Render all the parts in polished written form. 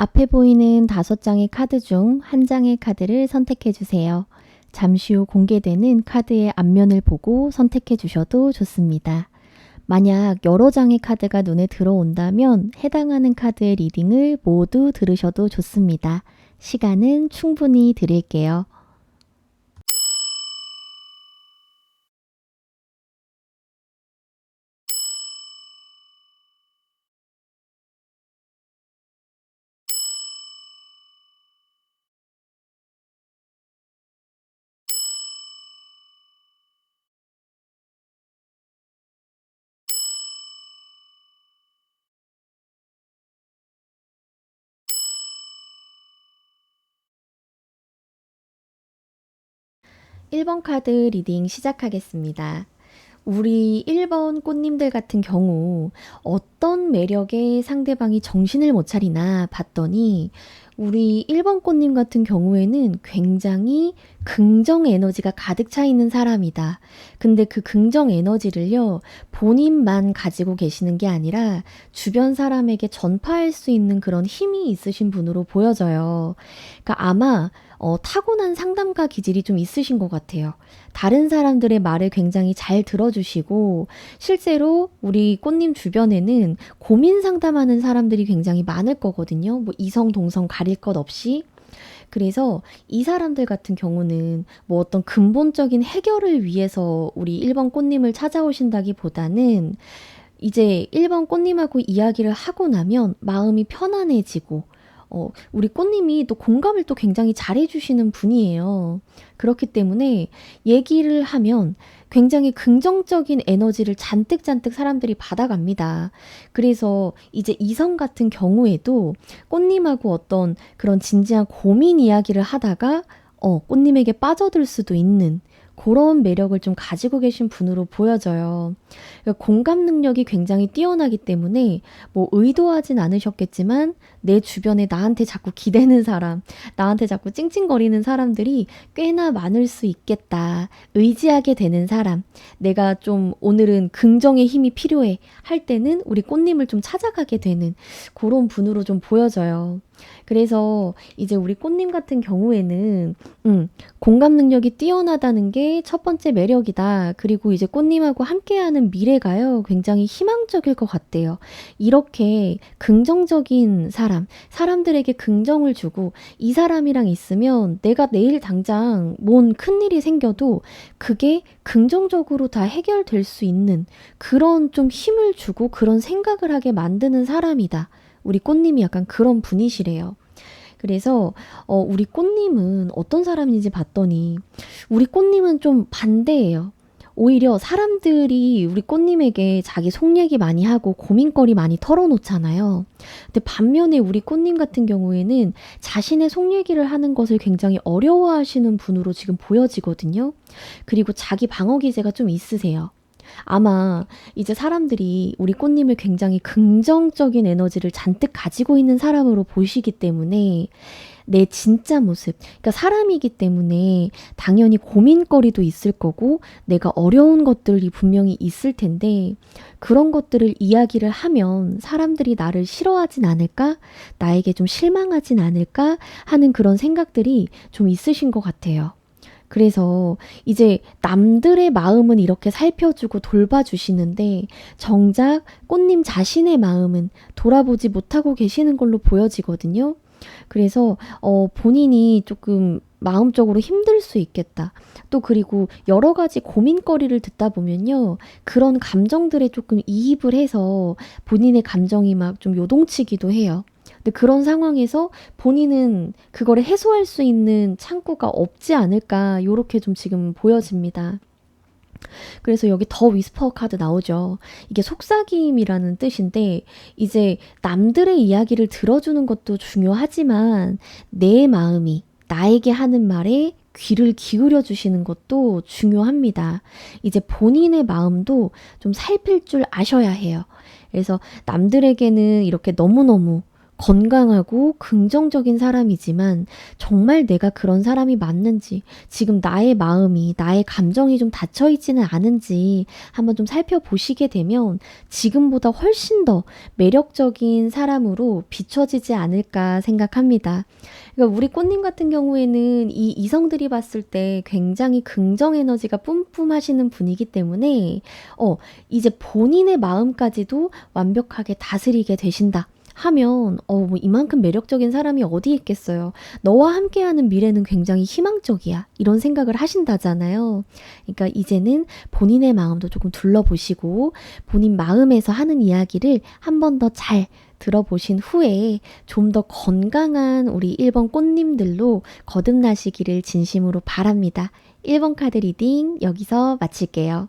앞에 보이는 5장의 카드 중 한 장의 카드를 선택해 주세요. 잠시 후 공개되는 카드의 앞면을 보고 선택해 주셔도 좋습니다. 만약 여러 장의 카드가 눈에 들어온다면 해당하는 카드의 리딩을 모두 들으셔도 좋습니다. 시간은 충분히 드릴게요. 1번 카드 리딩 시작하겠습니다. 우리 1번 꽃님들 같은 경우 어떤 매력에 상대방이 정신을 못 차리나 봤더니 우리 1번 꽃님 같은 경우에는 굉장히 긍정 에너지가 가득 차 있는 사람이다. 근데 그 긍정 에너지를요, 본인만 가지고 계시는 게 아니라 주변 사람에게 전파할 수 있는 그런 힘이 있으신 분으로 보여져요. 그러니까 아마 타고난 상담가 기질이 좀 있으신 것 같아요. 다른 사람들의 말을 굉장히 잘 들어주시고, 실제로 우리 꽃님 주변에는 고민 상담하는 사람들이 굉장히 많을 거거든요. 뭐 이성, 동성 가릴 것 없이. 그래서 이 사람들 같은 경우는 뭐 어떤 근본적인 해결을 위해서 우리 1번 꽃님을 찾아오신다기보다는 이제 1번 꽃님하고 이야기를 하고 나면 마음이 편안해지고, 우리 꽃님이 또 공감을 또 굉장히 잘해주시는 분이에요. 그렇기 때문에 얘기를 하면 굉장히 긍정적인 에너지를 잔뜩 사람들이 받아갑니다. 그래서 이제 이성 같은 경우에도 꽃님하고 어떤 그런 진지한 고민 이야기를 하다가 꽃님에게 빠져들 수도 있는 그런 매력을 좀 가지고 계신 분으로 보여져요. 그러니까 공감 능력이 굉장히 뛰어나기 때문에 뭐 의도하진 않으셨겠지만 내 주변에 나한테 자꾸 기대는 사람, 나한테 자꾸 찡찡거리는 사람들이 꽤나 많을 수 있겠다. 의지하게 되는 사람, 내가 좀 오늘은 긍정의 힘이 필요해 할 때는 우리 꽃님을 좀 찾아가게 되는 그런 분으로 좀 보여져요. 그래서 이제 우리 꽃님 같은 경우에는 공감 능력이 뛰어나다는 게 첫 번째 매력이다. 그리고 이제 꽃님하고 함께하는 미래가요, 굉장히 희망적일 것 같대요. 이렇게 긍정적인 사람, 사람들에게 긍정을 주고 이 사람이랑 있으면 내가 내일 당장 뭔 큰일이 생겨도 그게 긍정적으로 다 해결될 수 있는 그런 좀 힘을 주고 그런 생각을 하게 만드는 사람이다. 우리 꽃님이 약간 그런 분이시래요. 그래서 우리 꽃님은 어떤 사람인지 봤더니 우리 꽃님은 좀 반대예요. 오히려 사람들이 우리 꽃님에게 자기 속 얘기 많이 하고 고민거리 많이 털어놓잖아요. 근데 반면에 우리 꽃님 같은 경우에는 자신의 속 얘기를 하는 것을 굉장히 어려워하시는 분으로 지금 보여지거든요. 그리고 자기 방어 기제가 좀 있으세요. 아마 이제 사람들이 우리 꽃님을 굉장히 긍정적인 에너지를 잔뜩 가지고 있는 사람으로 보시기 때문에 내 진짜 모습, 그러니까 사람이기 때문에 당연히 고민거리도 있을 거고 내가 어려운 것들이 분명히 있을 텐데 그런 것들을 이야기를 하면 사람들이 나를 싫어하진 않을까? 나에게 좀 실망하진 않을까? 하는 그런 생각들이 좀 있으신 것 같아요. 그래서 이제 남들의 마음은 이렇게 살펴주고 돌봐주시는데 정작 꽃님 자신의 마음은 돌아보지 못하고 계시는 걸로 보여지거든요. 그래서 본인이 조금 마음적으로 힘들 수 있겠다. 또 그리고 여러 가지 고민거리를 듣다 보면요, 그런 감정들에 조금 이입을 해서 본인의 감정이 막 좀 요동치기도 해요. 근데 그런 상황에서 본인은 그거를 해소할 수 있는 창구가 없지 않을까, 요렇게 좀 지금 보여집니다. 그래서 여기 더 위스퍼 카드 나오죠. 이게 속삭임이라는 뜻인데 이제 남들의 이야기를 들어주는 것도 중요하지만 내 마음이 나에게 하는 말에 귀를 기울여 주시는 것도 중요합니다. 이제 본인의 마음도 좀 살필 줄 아셔야 해요. 그래서 남들에게는 이렇게 너무너무 건강하고 긍정적인 사람이지만 정말 내가 그런 사람이 맞는지, 지금 나의 마음이, 나의 감정이 좀 닫혀있지는 않은지 한번 좀 살펴보시게 되면 지금보다 훨씬 더 매력적인 사람으로 비춰지지 않을까 생각합니다. 그러니까 우리 꽃님 같은 경우에는 이 이성들이 봤을 때 굉장히 긍정 에너지가 뿜뿜하시는 분이기 때문에 이제 본인의 마음까지도 완벽하게 다스리게 되신다 하면 뭐 이만큼 매력적인 사람이 어디 있겠어요. 너와 함께하는 미래는 굉장히 희망적이야. 이런 생각을 하신다잖아요. 그러니까 이제는 본인의 마음도 조금 둘러보시고 본인 마음에서 하는 이야기를 한 번 더 잘 들어보신 후에 좀 더 건강한 우리 1번 꽃님들로 거듭나시기를 진심으로 바랍니다. 1번 카드 리딩 여기서 마칠게요.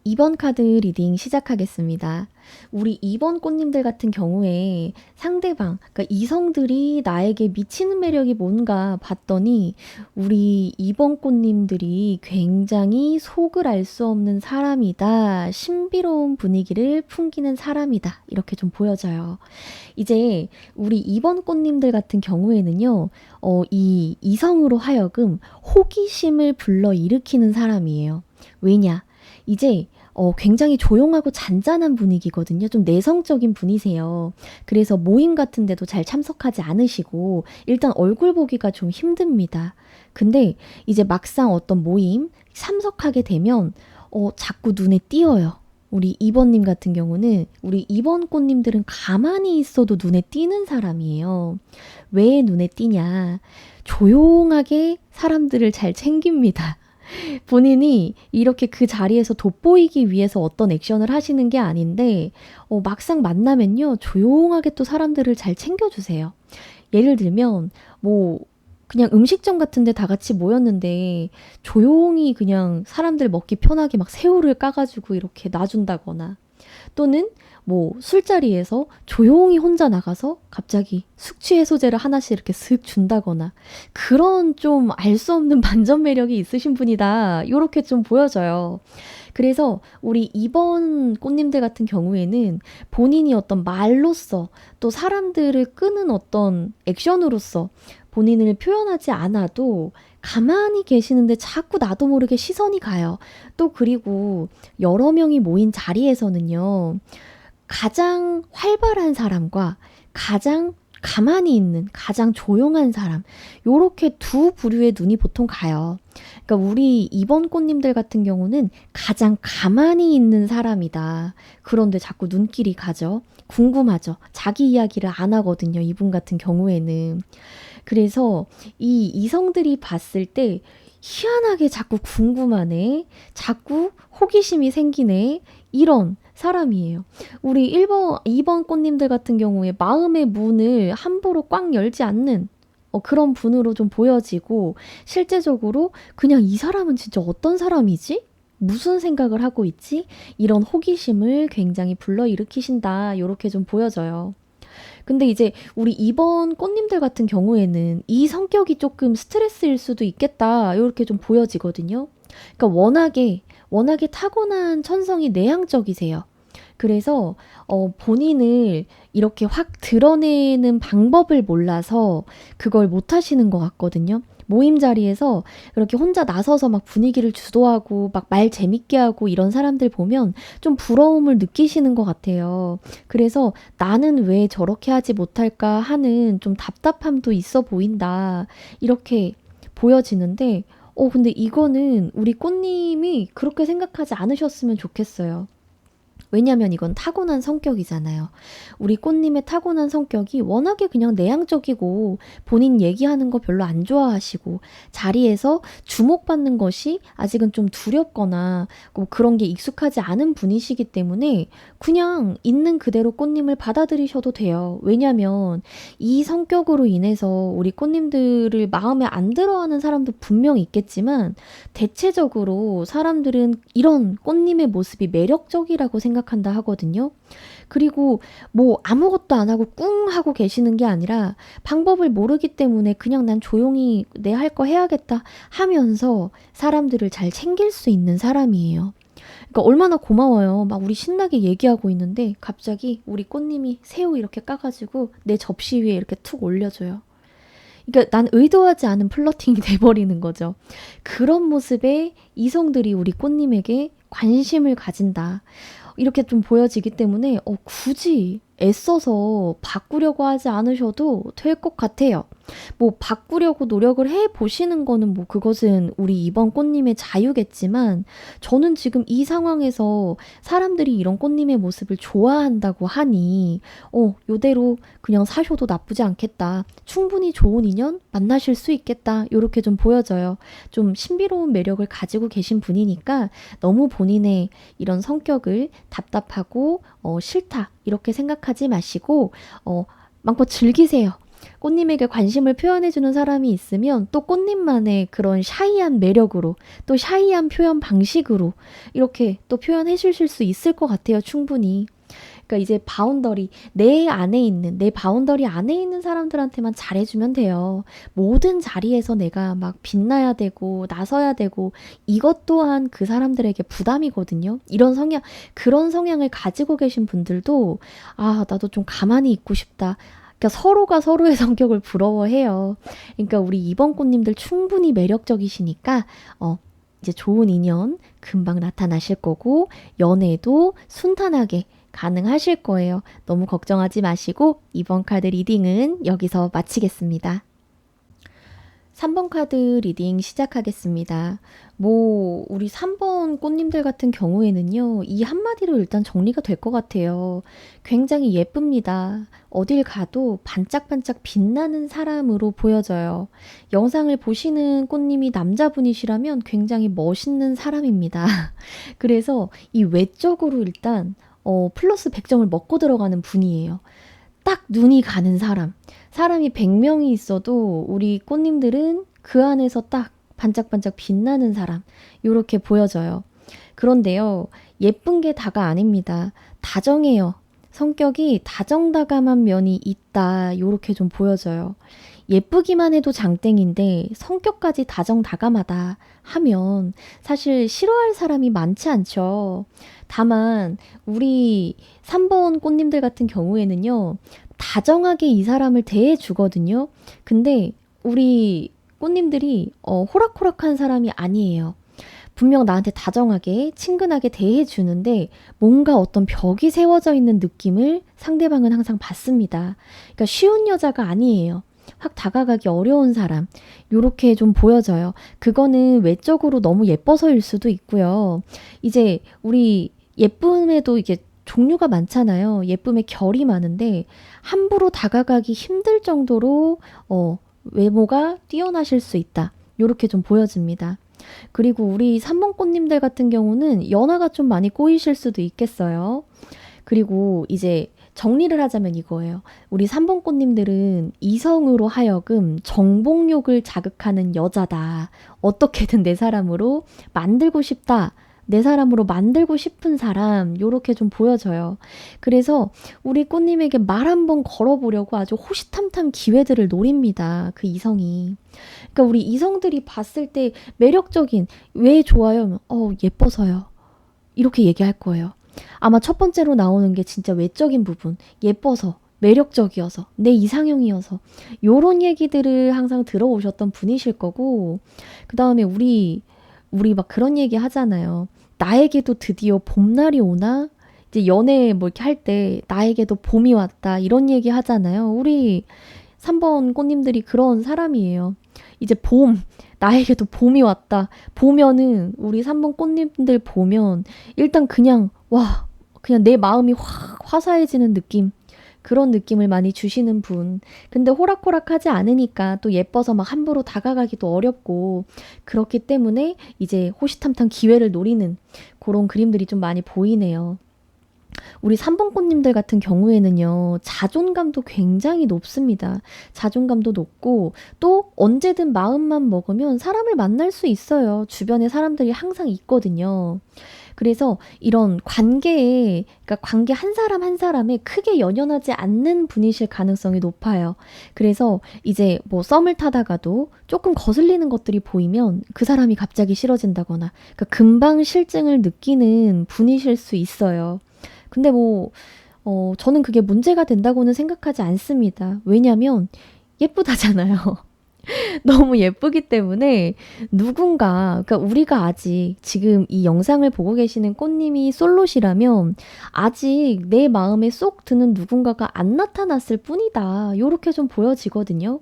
2번 카드 리딩 시작하겠습니다. 우리 2번 꽃님들 같은 경우에 상대방, 그러니까 이성들이 나에게 미치는 매력이 뭔가 봤더니 우리 2번 꽃님들이 굉장히 속을 알 수 없는 사람이다. 신비로운 분위기를 풍기는 사람이다. 이렇게 좀 보여져요. 이제 우리 2번 꽃님들 같은 경우에는요, 이 이성으로 하여금 호기심을 불러일으키는 사람이에요. 왜냐? 이제 굉장히 조용하고 잔잔한 분위기거든요. 좀 내성적인 분이세요. 그래서 모임 같은 데도 잘 참석하지 않으시고 일단 얼굴 보기가 좀 힘듭니다. 근데 이제 막상 어떤 모임 참석하게 되면 자꾸 눈에 띄어요. 우리 2번님 같은 경우는 우리 2번 꽃님들은 가만히 있어도 눈에 띄는 사람이에요. 왜 눈에 띄냐? 조용하게 사람들을 잘 챙깁니다. 본인이 이렇게 그 자리에서 돋보이기 위해서 어떤 액션을 하시는 게 아닌데 막상 만나면요 조용하게 또 사람들을 잘 챙겨주세요. 예를 들면 뭐 그냥 음식점 같은데 다 같이 모였는데 조용히 그냥 사람들 먹기 편하게 막 새우를 까가지고 이렇게 놔준다거나, 또는 뭐 술자리에서 조용히 혼자 나가서 갑자기 숙취 해소제를 하나씩 이렇게 슥 준다거나, 그런 좀 알 수 없는 반전 매력이 있으신 분이다. 이렇게 좀 보여져요. 그래서 우리 2번 꽃님들 같은 경우에는 본인이 어떤 말로써 또 사람들을 끄는 어떤 액션으로서 본인을 표현하지 않아도 가만히 계시는데 자꾸 나도 모르게 시선이 가요. 또 그리고 여러 명이 모인 자리에서는요, 가장 활발한 사람과 가장 가만히 있는, 가장 조용한 사람, 요렇게 두 부류의 눈이 보통 가요. 그러니까 우리 2번 꽃님들 같은 경우는 가장 가만히 있는 사람이다. 그런데 자꾸 눈길이 가죠. 궁금하죠. 자기 이야기를 안 하거든요. 이분 같은 경우에는. 그래서 이 이성들이 봤을 때 희한하게 자꾸 궁금하네, 자꾸 호기심이 생기네, 이런 사람이에요. 우리 1번, 2번 꽃님들 같은 경우에 마음의 문을 함부로 꽉 열지 않는 그런 분으로 좀 보여지고, 실제적으로 그냥 이 사람은 진짜 어떤 사람이지? 무슨 생각을 하고 있지? 이런 호기심을 굉장히 불러일으키신다. 이렇게 좀 보여져요. 근데 이제 우리 2번 꽃님들 같은 경우에는 이 성격이 조금 스트레스일 수도 있겠다. 이렇게 좀 보여지거든요. 그러니까 워낙에 타고난 천성이 내향적이세요. 그래서 본인을 이렇게 확 드러내는 방법을 몰라서 그걸 못 하시는 것 같거든요. 모임 자리에서 그렇게 혼자 나서서 막 분위기를 주도하고 막 말 재밌게 하고 이런 사람들 보면 좀 부러움을 느끼시는 것 같아요. 그래서 나는 왜 저렇게 하지 못할까 하는 좀 답답함도 있어 보인다. 이렇게 보여지는데, 근데 이거는 우리 꽃님이 그렇게 생각하지 않으셨으면 좋겠어요. 왜냐면 이건 타고난 성격이잖아요. 우리 꽃님의 타고난 성격이 워낙에 그냥 내향적이고 본인 얘기하는 거 별로 안 좋아하시고 자리에서 주목받는 것이 아직은 좀 두렵거나 뭐 그런 게 익숙하지 않은 분이시기 때문에 그냥 있는 그대로 꽃님을 받아들이셔도 돼요. 왜냐면 이 성격으로 인해서 우리 꽃님들을 마음에 안 들어하는 사람도 분명 있겠지만 대체적으로 사람들은 이런 꽃님의 모습이 매력적이라고 생각한다 하거든요. 그리고 뭐 아무것도 안 하고 꿍 하고 계시는 게 아니라 방법을 모르기 때문에 그냥 난 조용히 내 할 거 해야겠다 하면서 사람들을 잘 챙길 수 있는 사람이에요. 그러니까 얼마나 고마워요. 막 우리 신나게 얘기하고 있는데 갑자기 우리 꽃님이 새우 이렇게 까가지고 내 접시 위에 이렇게 툭 올려줘요. 그러니까 난 의도하지 않은 플러팅이 돼버리는 거죠. 그런 모습에 이성들이 우리 꽃님에게 관심을 가진다. 이렇게 좀 보여지기 때문에 굳이 애써서 바꾸려고 하지 않으셔도 될 것 같아요. 뭐 바꾸려고 노력을 해 보시는 거는 뭐 그것은 우리 이번 꽃님의 자유겠지만 저는 지금 이 상황에서 사람들이 이런 꽃님의 모습을 좋아한다고 하니 요대로 그냥 사셔도 나쁘지 않겠다. 충분히 좋은 인연 만나실 수 있겠다. 요렇게 좀 보여져요. 좀 신비로운 매력을 가지고 계신 분이니까 너무 본인의 이런 성격을 답답하고 싫다 이렇게 생각하지 마시고 마음껏 즐기세요. 꽃님에게 관심을 표현해주는 사람이 있으면 또 꽃님만의 그런 샤이한 매력으로 또 샤이한 표현 방식으로 이렇게 또 표현해 주실 수 있을 것 같아요. 충분히. 그러니까 이제 바운더리, 내 바운더리 안에 있는 사람들한테만 잘해주면 돼요. 모든 자리에서 내가 막 빛나야 되고 나서야 되고 이것 또한 그 사람들에게 부담이거든요. 그런 성향을 가지고 계신 분들도 나도 좀 가만히 있고 싶다. 그러니까 서로가 서로의 성격을 부러워해요. 그러니까 우리 이번 꽃님들 충분히 매력적이시니까 이제 좋은 인연 금방 나타나실 거고 연애도 순탄하게 가능하실 거예요. 너무 걱정하지 마시고 이번 카드 리딩은 여기서 마치겠습니다. 3번 카드 리딩 시작하겠습니다. 우리 3번 꽃님들 같은 경우에는요, 이 한마디로 일단 정리가 될 것 같아요. 굉장히 예쁩니다. 어딜 가도 반짝반짝 빛나는 사람으로 보여져요. 영상을 보시는 꽃님이 남자분이시라면 굉장히 멋있는 사람입니다. 그래서 이 외적으로 일단, 플러스 100점을 먹고 들어가는 분이에요. 딱 눈이 가는 사람. 사람이 100명이 있어도 우리 꽃님들은 그 안에서 딱 반짝반짝 빛나는 사람. 요렇게 보여져요. 그런데요, 예쁜 게 다가 아닙니다. 다정해요. 성격이 다정다감한 면이 있다. 요렇게 좀 보여져요. 예쁘기만 해도 장땡인데 성격까지 다정다감하다 하면 사실 싫어할 사람이 많지 않죠. 다만 우리 3번 꽃님들 같은 경우에는요. 다정하게 이 사람을 대해 주거든요. 근데 우리 꽃님들이 호락호락한 사람이 아니에요. 분명 나한테 다정하게 친근하게 대해 주는데 뭔가 어떤 벽이 세워져 있는 느낌을 상대방은 항상 받습니다. 그러니까 쉬운 여자가 아니에요. 확 다가가기 어려운 사람. 요렇게 좀 보여져요. 그거는 외적으로 너무 예뻐서일 수도 있고요. 이제 우리 예쁨에도 이게 종류가 많잖아요. 예쁨의 결이 많은데 함부로 다가가기 힘들 정도로 외모가 뛰어나실 수 있다. 요렇게 좀 보여집니다. 그리고 우리 3번 꽃님들 같은 경우는 연하가 좀 많이 꼬이실 수도 있겠어요. 그리고 이제 정리를 하자면 이거예요. 우리 3번 꽃님들은 이성으로 하여금 정복욕을 자극하는 여자다. 어떻게든 내 사람으로 만들고 싶다. 내 사람으로 만들고 싶은 사람 요렇게 좀 보여져요. 그래서 우리 꽃님에게 말 한번 걸어보려고 아주 호시탐탐 기회들을 노립니다. 그 이성이. 그러니까 우리 이성들이 봤을 때 매력적인 왜 좋아요? 예뻐서요. 이렇게 얘기할 거예요. 아마 첫 번째로 나오는 게 진짜 외적인 부분. 예뻐서. 매력적이어서 내 이상형이어서 요런 얘기들을 항상 들어오셨던 분이실 거고 그 다음에 우리 막 그런 얘기 하잖아요. 나에게도 드디어 봄날이 오나? 이제 연애 뭐 이렇게 할 때 나에게도 봄이 왔다 이런 얘기 하잖아요. 우리 3번 꽃님들이 그런 사람이에요. 이제 나에게도 봄이 왔다. 보면은 우리 3번 꽃님들 보면 일단 그냥 그냥 내 마음이 확 화사해지는 느낌. 그런 느낌을 많이 주시는 분. 근데 호락호락하지 않으니까 또 예뻐서 막 함부로 다가가기도 어렵고 그렇기 때문에 이제 호시탐탐 기회를 노리는 그런 그림들이 좀 많이 보이네요. 우리 3번 꽃님들 같은 경우에는요, 자존감도 굉장히 높습니다. 자존감도 높고, 또 언제든 마음만 먹으면 사람을 만날 수 있어요. 주변에 사람들이 항상 있거든요. 그래서 이런 관계에, 그러니까 관계 한 사람 한 사람에 크게 연연하지 않는 분이실 가능성이 높아요. 그래서 이제 뭐 썸을 타다가도 조금 거슬리는 것들이 보이면 그 사람이 갑자기 싫어진다거나, 그러니까 금방 실증을 느끼는 분이실 수 있어요. 근데 뭐, 저는 그게 문제가 된다고는 생각하지 않습니다. 왜냐면 예쁘다잖아요. 너무 예쁘기 때문에 누군가, 그러니까 우리가 아직 지금 이 영상을 보고 계시는 꽃님이 솔로시라면 아직 내 마음에 쏙 드는 누군가가 안 나타났을 뿐이다. 요렇게 좀 보여지거든요.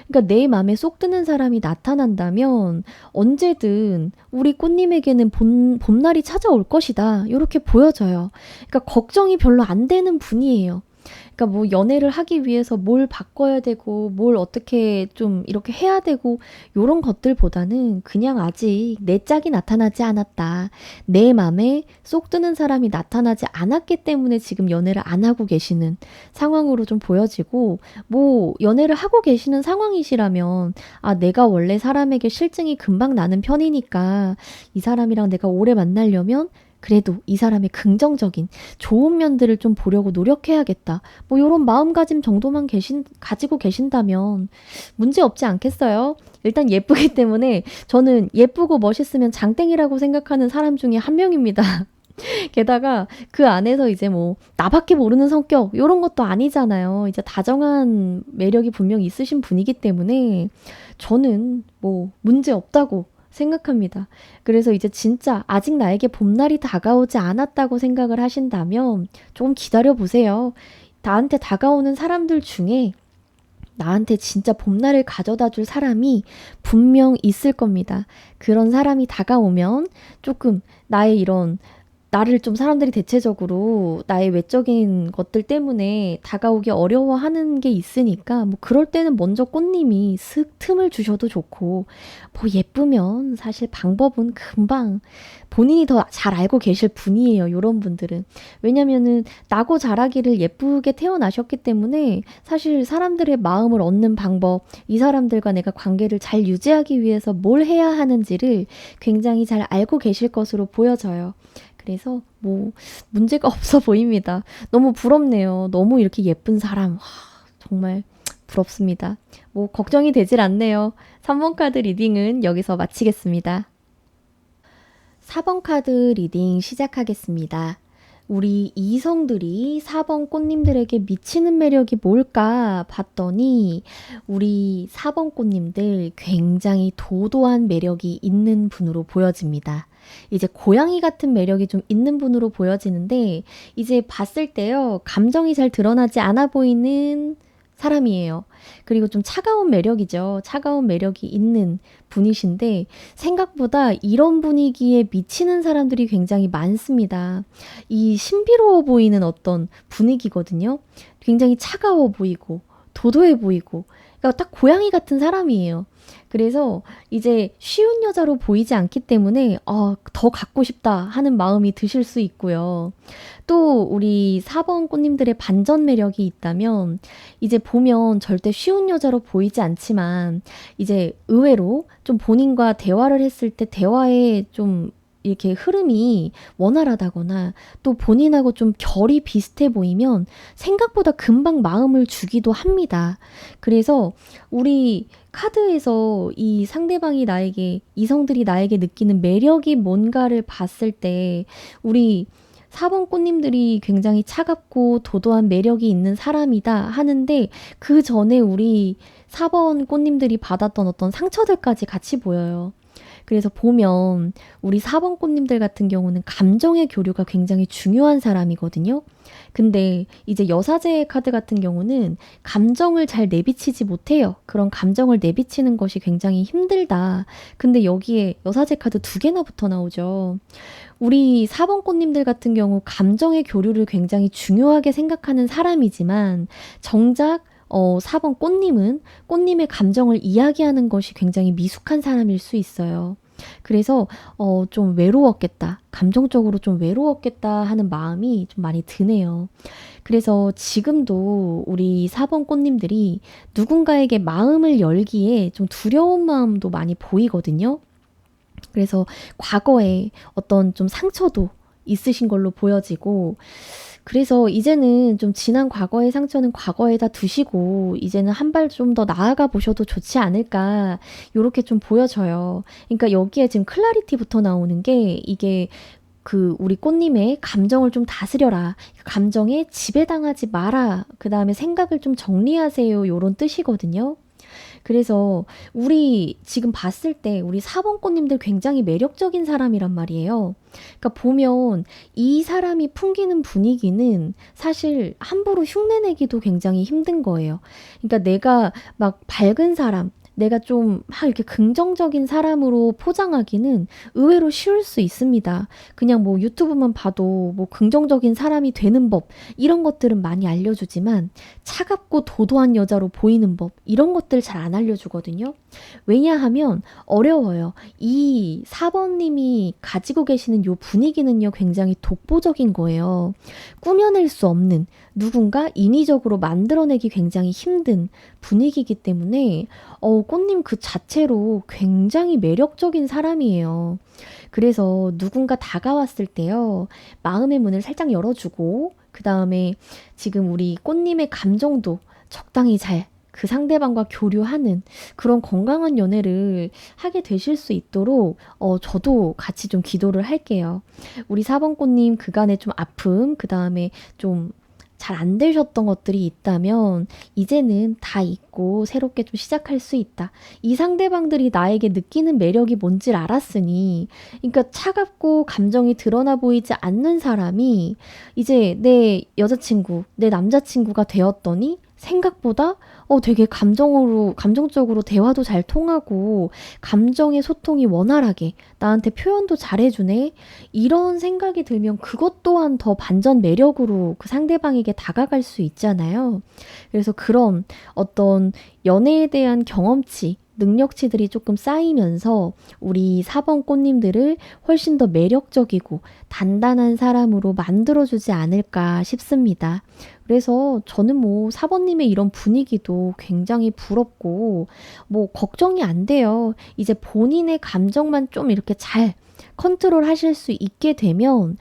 그러니까 내 맘에 쏙 드는 사람이 나타난다면 언제든 우리 꽃님에게는 봄날이 찾아올 것이다. 요렇게 보여져요. 그러니까 걱정이 별로 안 되는 분이에요. 그러니까 뭐 연애를 하기 위해서 뭘 바꿔야 되고 뭘 어떻게 좀 이렇게 해야 되고 요런 것들보다는 그냥 아직 내 짝이 나타나지 않았다. 내 맘에 쏙 드는 사람이 나타나지 않았기 때문에 지금 연애를 안 하고 계시는 상황으로 좀 보여지고, 뭐 연애를 하고 계시는 상황이시라면 아, 내가 원래 사람에게 실증이 금방 나는 편이니까 이 사람이랑 내가 오래 만나려면 그래도 이 사람의 긍정적인 좋은 면들을 좀 보려고 노력해야겠다. 뭐 요런 마음가짐 정도만 가지고 계신다면 문제 없지 않겠어요? 일단 예쁘기 때문에 저는 예쁘고 멋있으면 장땡이라고 생각하는 사람 중에 한 명입니다. 게다가 그 안에서 이제 뭐 나밖에 모르는 성격 요런 것도 아니잖아요. 이제 다정한 매력이 분명 있으신 분이기 때문에 저는 뭐 문제 없다고 생각합니다. 그래서 이제 진짜 아직 나에게 봄날이 다가오지 않았다고 생각을 하신다면 조금 기다려 보세요. 나한테 다가오는 사람들 중에 나한테 진짜 봄날을 가져다 줄 사람이 분명 있을 겁니다. 그런 사람이 다가오면 조금 나의 이런, 나를 좀 사람들이 대체적으로 나의 외적인 것들 때문에 다가오기 어려워하는 게 있으니까 뭐 그럴 때는 먼저 꽃님이 슥 틈을 주셔도 좋고, 뭐 예쁘면 사실 방법은 금방 본인이 더 잘 알고 계실 분이에요. 요런 분들은. 왜냐면은 나고 자라기를 예쁘게 태어나셨기 때문에 사실 사람들의 마음을 얻는 방법, 이 사람들과 내가 관계를 잘 유지하기 위해서 뭘 해야 하는지를 굉장히 잘 알고 계실 것으로 보여져요. 그래서 뭐 문제가 없어 보입니다. 너무 부럽네요. 너무 이렇게 예쁜 사람. 와, 정말 부럽습니다. 뭐 걱정이 되질 않네요. 3번 카드 리딩은 여기서 마치겠습니다. 4번 카드 리딩 시작하겠습니다. 우리 이성들이 4번 꽃님들에게 미치는 매력이 뭘까 봤더니 우리 4번 꽃님들 굉장히 도도한 매력이 있는 분으로 보여집니다. 이제 고양이 같은 매력이 좀 있는 분으로 보여지는데 이제 봤을 때요, 감정이 잘 드러나지 않아 보이는 사람이에요. 그리고 좀 차가운 매력이죠. 차가운 매력이 있는 분이신데 생각보다 이런 분위기에 미치는 사람들이 굉장히 많습니다. 이 신비로워 보이는 어떤 분위기거든요. 굉장히 차가워 보이고 도도해 보이고, 그러니까 딱 고양이 같은 사람이에요. 그래서 이제 쉬운 여자로 보이지 않기 때문에 더 갖고 싶다 하는 마음이 드실 수 있고요. 또 우리 4번 꽃님들의 반전 매력이 있다면 이제 보면 절대 쉬운 여자로 보이지 않지만 이제 의외로 좀 본인과 대화를 했을 때 대화에 좀 이렇게 흐름이 원활하다거나 또 본인하고 좀 결이 비슷해 보이면 생각보다 금방 마음을 주기도 합니다. 그래서 우리 카드에서 이 상대방이 나에게, 이성들이 나에게 느끼는 매력이 뭔가를 봤을 때 우리 4번 꽃님들이 굉장히 차갑고 도도한 매력이 있는 사람이다 하는데 그 전에 우리 4번 꽃님들이 받았던 어떤 상처들까지 같이 보여요. 그래서 보면 우리 4번 꽃님들 같은 경우는 감정의 교류가 굉장히 중요한 사람이거든요. 근데 이제 여사제 카드 같은 경우는 감정을 잘 내비치지 못해요. 그런 감정을 내비치는 것이 굉장히 힘들다. 근데 여기에 여사제 카드 두 개나 붙어 나오죠. 우리 4번 꽃님들 같은 경우 감정의 교류를 굉장히 중요하게 생각하는 사람이지만 정작 4번 꽃님은 꽃님의 감정을 이야기하는 것이 굉장히 미숙한 사람일 수 있어요. 그래서 좀 외로웠겠다. 감정적으로 좀 외로웠겠다 하는 마음이 좀 많이 드네요. 그래서 지금도 우리 4번 꽃님들이 누군가에게 마음을 열기에 좀 두려운 마음도 많이 보이거든요. 그래서 과거에 어떤 좀 상처도 있으신 걸로 보여지고, 그래서 이제는 좀 지난 과거의 상처는 과거에다 두시고 이제는 한 발 좀 더 나아가 보셔도 좋지 않을까, 요렇게 좀 보여져요. 그러니까 여기에 지금 클라리티부터 나오는 게, 이게 우리 꽃님의 감정을 좀 다스려라, 감정에 지배당하지 마라, 그 다음에 생각을 좀 정리하세요, 요런 뜻이거든요. 그래서 우리 지금 봤을 때 우리 사번꽃님들 굉장히 매력적인 사람이란 말이에요. 그러니까 보면 이 사람이 풍기는 분위기는 사실 함부로 흉내내기도 굉장히 힘든 거예요. 그러니까 내가 막 밝은 사람, 내가 좀 막 이렇게 긍정적인 사람으로 포장하기는 의외로 쉬울 수 있습니다. 그냥 뭐 유튜브만 봐도 뭐 긍정적인 사람이 되는 법, 이런 것들은 많이 알려주지만 차갑고 도도한 여자로 보이는 법, 이런 것들 잘 안 알려주거든요. 왜냐하면 어려워요. 이 4번님이 가지고 계시는 요 분위기는요, 굉장히 독보적인 거예요. 꾸며낼 수 없는, 누군가 인위적으로 만들어내기 굉장히 힘든 분위기이기 때문에 꽃님 그 자체로 굉장히 매력적인 사람이에요. 그래서 누군가 다가왔을 때요, 마음의 문을 살짝 열어주고, 그 다음에 지금 우리 꽃님의 감정도 적당히 잘 그 상대방과 교류하는 그런 건강한 연애를 하게 되실 수 있도록 저도 같이 좀 기도를 할게요. 우리 4번 꽃님 그간의 좀 아픔, 그 다음에 좀 잘 안 되셨던 것들이 있다면 이제는 다 잊고 새롭게 좀 시작할 수 있다. 이 상대방들이 나에게 느끼는 매력이 뭔지를 알았으니, 그러니까 차갑고 감정이 드러나 보이지 않는 사람이 이제 내 여자친구, 내 남자친구가 되었더니 생각보다 되게 감정적으로 대화도 잘 통하고 감정의 소통이 원활하게 나한테 표현도 잘해주네. 이런 생각이 들면 그것 또한 더 반전 매력으로 그 상대방에게 다가갈 수 있잖아요. 그래서 그런 어떤 연애에 대한 경험치, 능력치들이 조금 쌓이면서 우리 4번 꽃님들을 훨씬 더 매력적이고 단단한 사람으로 만들어주지 않을까 싶습니다. 그래서 저는 뭐 4번님의 이런 분위기도 굉장히 부럽고 뭐 걱정이 안 돼요. 이제 본인의 감정만 좀 이렇게 잘 컨트롤 하실 수 있게 되면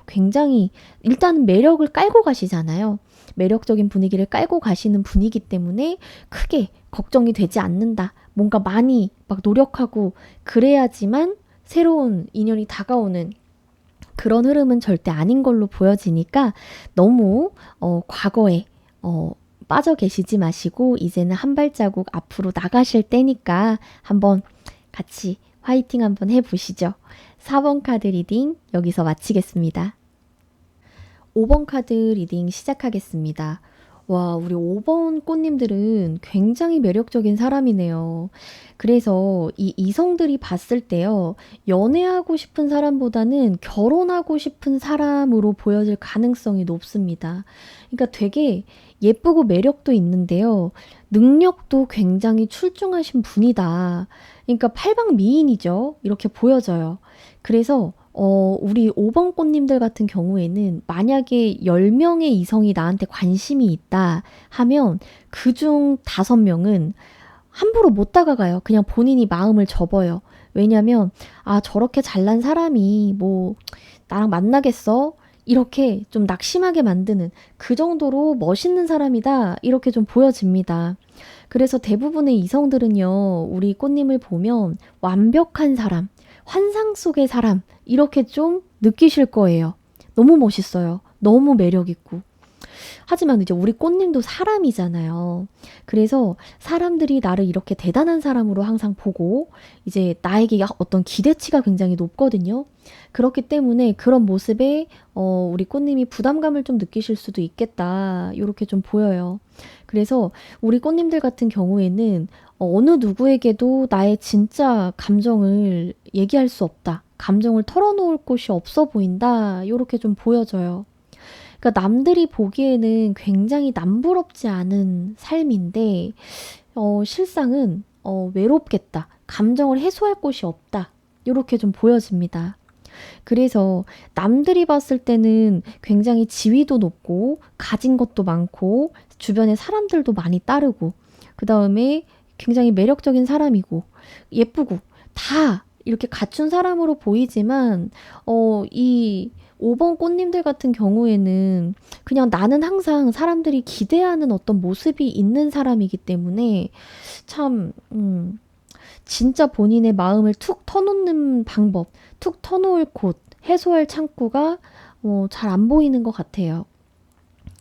굉장히 일단은 매력을 깔고 가시잖아요. 매력적인 분위기를 깔고 가시는 분이기 때문에 크게 걱정이 되지 않는다. 뭔가 많이 막 노력하고 그래야지만 새로운 인연이 다가오는 그런 흐름은 절대 아닌 걸로 보여지니까 너무 과거에 빠져 계시지 마시고 이제는 한 발자국 앞으로 나가실 때니까 한번 같이 화이팅 한번 해보시죠. 4번 카드 리딩 여기서 마치겠습니다. 5번 카드 리딩 시작하겠습니다. 와, 우리 5번 꽃님들은 굉장히 매력적인 사람이네요. 그래서 이 이성들이 봤을 때요, 연애하고 싶은 사람보다는 결혼하고 싶은 사람으로 보여질 가능성이 높습니다. 그러니까 되게 예쁘고 매력도 있는데요, 능력도 굉장히 출중하신 분이다. 그러니까 팔방미인이죠. 이렇게 보여져요. 그래서 우리 5번 꽃님들 같은 경우에는 만약에 10명의 이성이 나한테 관심이 있다 하면 그중 5명은 함부로 못 다가가요. 그냥 본인이 마음을 접어요. 왜냐면 저렇게 잘난 사람이 뭐 나랑 만나겠어? 이렇게 좀 낙심하게 만드는, 그 정도로 멋있는 사람이다, 이렇게 좀 보여집니다. 그래서 대부분의 이성들은요, 우리 꽃님을 보면 완벽한 사람, 환상 속의 사람, 이렇게 좀 느끼실 거예요. 너무 멋있어요. 너무 매력있고. 하지만 이제 우리 꽃님도 사람이잖아요. 그래서 사람들이 나를 이렇게 대단한 사람으로 항상 보고 이제 나에게 어떤 기대치가 굉장히 높거든요. 그렇기 때문에 그런 모습에 우리 꽃님이 부담감을 좀 느끼실 수도 있겠다, 이렇게 좀 보여요. 그래서 우리 꽃님들 같은 경우에는 어느 누구에게도 나의 진짜 감정을 얘기할 수 없다, 감정을 털어놓을 곳이 없어 보인다, 이렇게 좀 보여져요. 그러니까 남들이 보기에는 굉장히 남부럽지 않은 삶인데 실상은 외롭겠다, 감정을 해소할 곳이 없다, 요렇게 좀 보여집니다. 그래서 남들이 봤을 때는 굉장히 지위도 높고 가진 것도 많고 주변에 사람들도 많이 따르고 그다음에 굉장히 매력적인 사람이고 예쁘고 다 이렇게 갖춘 사람으로 보이지만 이 5번 꽃님들 같은 경우에는 그냥 나는 항상 사람들이 기대하는 어떤 모습이 있는 사람이기 때문에 참 진짜 본인의 마음을 툭 터놓는 방법, 툭 터놓을 곳, 해소할 창구가 잘 안 보이는 것 같아요.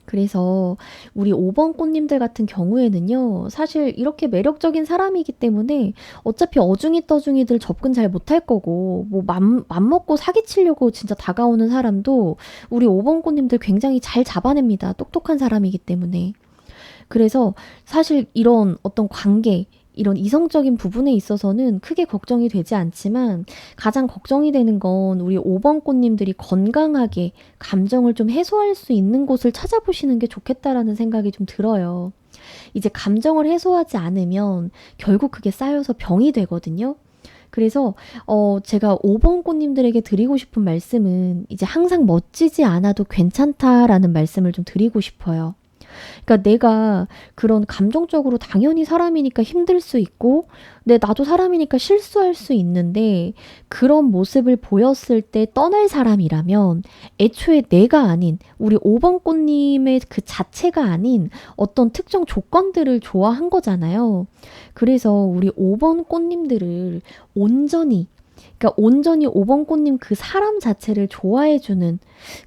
그래서 우리 5번 꽃님들 같은 경우에는요, 사실 이렇게 매력적인 사람이기 때문에 어차피 어중이 떠중이들 접근 잘 못할 거고, 뭐 맘먹고 사기치려고 진짜 다가오는 사람도 우리 5번 꽃님들 굉장히 잘 잡아냅니다. 똑똑한 사람이기 때문에. 그래서 사실 이런 어떤 관계, 이런 이성적인 부분에 있어서는 크게 걱정이 되지 않지만 가장 걱정이 되는 건 우리 5번 꽃님들이 건강하게 감정을 좀 해소할 수 있는 곳을 찾아보시는 게 좋겠다라는 생각이 좀 들어요. 이제 감정을 해소하지 않으면 결국 그게 쌓여서 병이 되거든요. 그래서 제가 5번 꽃님들에게 드리고 싶은 말씀은 이제 항상 멋지지 않아도 괜찮다라는 말씀을 좀 드리고 싶어요. 그러니까 내가 그런 감정적으로 당연히 사람이니까 힘들 수 있고, 나도 사람이니까 실수할 수 있는데, 그런 모습을 보였을 때 떠날 사람이라면, 애초에 내가 아닌, 우리 5번 꽃님의 그 자체가 아닌 어떤 특정 조건들을 좋아한 거잖아요. 그래서 우리 5번 꽃님들을 온전히, 그러니까 온전히 5번 꽃님 그 사람 자체를 좋아해주는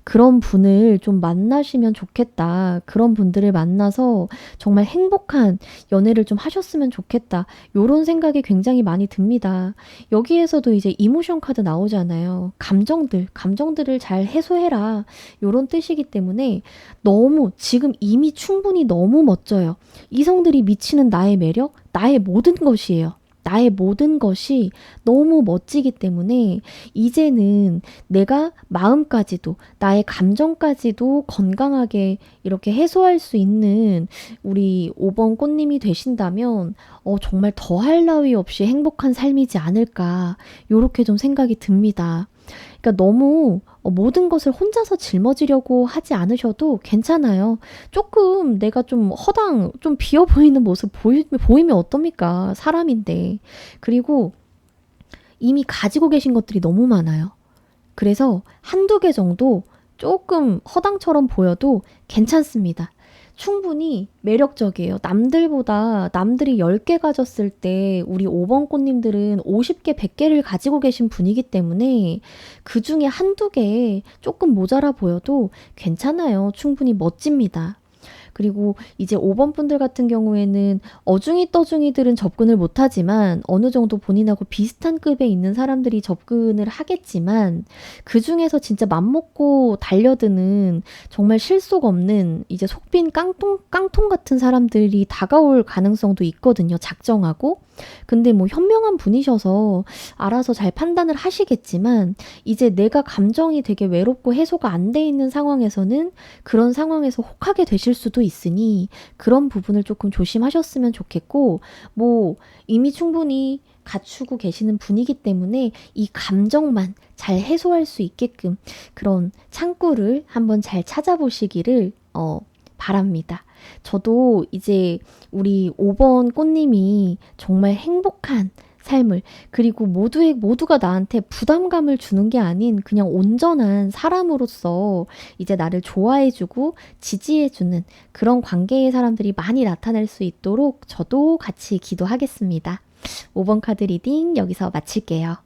그런 분을 좀 만나시면 좋겠다. 그런 분들을 만나서 정말 행복한 연애를 좀 하셨으면 좋겠다. 요런 생각이 굉장히 많이 듭니다. 여기에서도 이제 이모션 카드 나오잖아요. 감정들을 잘 해소해라. 요런 뜻이기 때문에 너무 지금 이미 충분히 너무 멋져요. 이성들이 미치는 나의 매력, 나의 모든 것이에요. 나의 모든 것이 너무 멋지기 때문에 이제는 내가 마음까지도 나의 감정까지도 건강하게 이렇게 해소할 수 있는 우리 5번 꽃님이 되신다면 정말 더할 나위 없이 행복한 삶이지 않을까 요렇게 좀 생각이 듭니다. 그러니까 너무 모든 것을 혼자서 짊어지려고 하지 않으셔도 괜찮아요. 조금 내가 좀 좀 비어 보이는 모습 보이면 어떻습니까? 사람인데. 그리고 이미 가지고 계신 것들이 너무 많아요. 그래서 한두 개 정도 조금 허당처럼 보여도 괜찮습니다. 충분히 매력적이에요. 남들이 10개 가졌을 때 우리 5번 꽃님들은 50개, 100개를 가지고 계신 분이기 때문에 그 중에 한두 개 조금 모자라 보여도 괜찮아요. 충분히 멋집니다. 그리고 이제 5번 분들 같은 경우에는 어중이 떠중이들은 접근을 못하지만 어느 정도 본인하고 비슷한 급에 있는 사람들이 접근을 하겠지만 그 중에서 진짜 맘먹고 달려드는 정말 실속 없는 이제 속빈 깡통 같은 사람들이 다가올 가능성도 있거든요. 작정하고. 근데 뭐 현명한 분이셔서 알아서 잘 판단을 하시겠지만 이제 내가 감정이 되게 외롭고 해소가 안 돼 있는 상황에서는 그런 상황에서 혹하게 되실 수도 있으니 그런 부분을 조금 조심하셨으면 좋겠고 뭐 이미 충분히 갖추고 계시는 분이기 때문에 이 감정만 잘 해소할 수 있게끔 그런 창구를 한번 잘 찾아보시기를 바랍니다. 저도 이제 우리 5번 꽃님이 정말 행복한 삶을 그리고 모두가 나한테 부담감을 주는 게 아닌 그냥 온전한 사람으로서 이제 나를 좋아해주고 지지해주는 그런 관계의 사람들이 많이 나타날 수 있도록 저도 같이 기도하겠습니다. 5번 카드 리딩 여기서 마칠게요.